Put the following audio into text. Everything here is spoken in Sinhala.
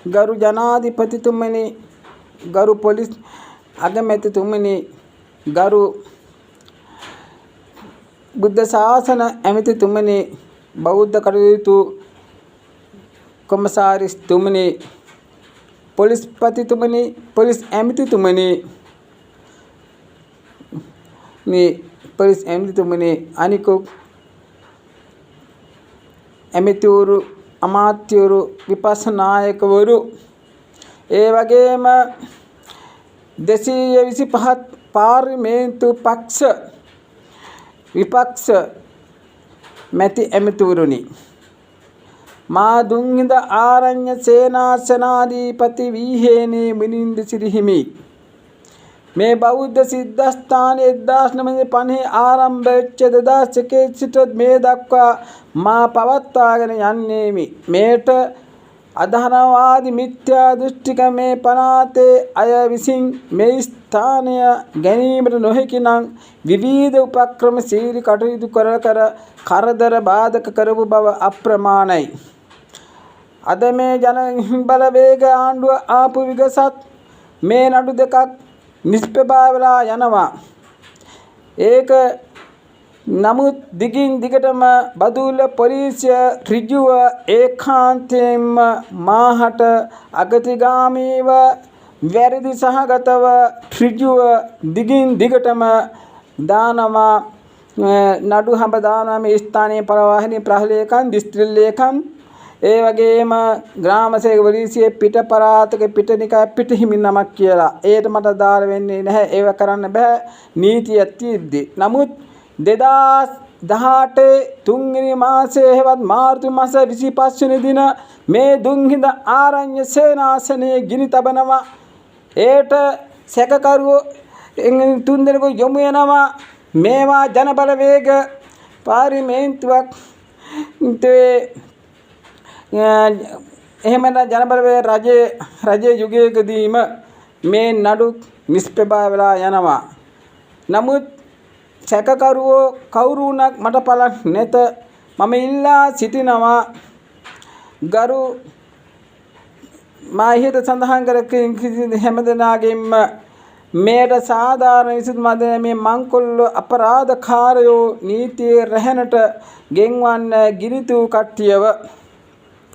ගරු ජනාධිපතිතුමනි, ගරු පොලිස් අගමැතිතුමනි, ගරු බුද්ධ ශාසන ඇමතිතුමනි, බෞද්ධ කටයුතු කොමසාරිස්තුමනි, පොලිස්පතිතුමනි, පොලිස් ඇමතිතුමනි, පොලිස් ඇමතිතුමනි, අනිකුත් ඇමතිවරු, අමාත්‍යවරු, විපක්ෂ නායකවරු, ඒ වගේම 225 පාර්ලිමේන්තු පක්ෂ විපක්ෂ මැති ඇමතිවරුනි, මා දුම්හිඳ ආරණ්‍ය සේනාසනාධිපති වීහේනේ මිලින්ද සිරිහිමි මේ බෞද්ධ සිද්ධාස්ථානයේ 1950 ආරම්භ වෙච්ච 2001 සිට මේ දක්වා මා පවත්වාගෙන යන්නේමි. මේට අධර්මවාදී මිත්‍යා දෘෂ්ටික මේ පනාතේ අය විසින් මේ ස්ථානය ගැනීමට නොහැකි නම් විවිධ උපක්‍රම ශීලී කටයුතු කර කරදර බාධක කරපු බව අප්‍රමාණයි. අද මේ ජන බලවේග ආණ්ඩුව ආපු විගසත් මේ නඩු දෙකක් නිෂ්ප්‍රභා වෙලා යනවා. ඒක නමුත් දිගින් දිගටම බදුල්ල පොලිසිය ඍජුව ඒකාන්තයෙන්ම මාහට අගතිගාමීව වැරදි සහගතව ඍජුව දිගින් දිගටම දානවා. නඩු හඹ දානවා මේ ස්ථානයේ ප්‍රවාහනී ප්‍රහලේකම් දිස්ත්‍රික් ලේකම්, ඒ වගේම ග්‍රාම සේවක පොලිසියේ පිට පරාතක පිටනිකා පිටහිමි නමක් කියලා. ඒකට මට දාර වෙන්නේ නැහැ. ඒව කරන්න බෑ නීතියක් තියෙද්දි. නමුත් 2018 තුන්වෙනි මාසයේ හෙවත් මාර්තු මාස 25 වෙනි දින මේ දුම්හිඳ ආරණ්‍ය සේනාසනයේ ගිනි තබනවා. ඒට සැකකරුවෝ 3 දෙනෙකු යොමු වෙනවා. මේවා ජන බලවේග පාර්ලිමේන්තුවක් එහෙම ජන බලවේග රජයේ යුගයකදීම මේ නඩු නිෂ්ප්‍රභා වෙලා යනවා. නමුත් සැකකරුවෝ කවුරු වුණත් මට පළක් නැත. මම ඉල්ලා සිටිනවා ගරු මා ඉහත සඳහන් කර හැමදෙනාගෙන්ම මේට සාධාරණ විසඳුමක් දෙන මේ මංකොල්ල අපරාධකාරයෝ නීතියේ රැහැනට ගෙන්වන්න ගිනිතු කට්ටියව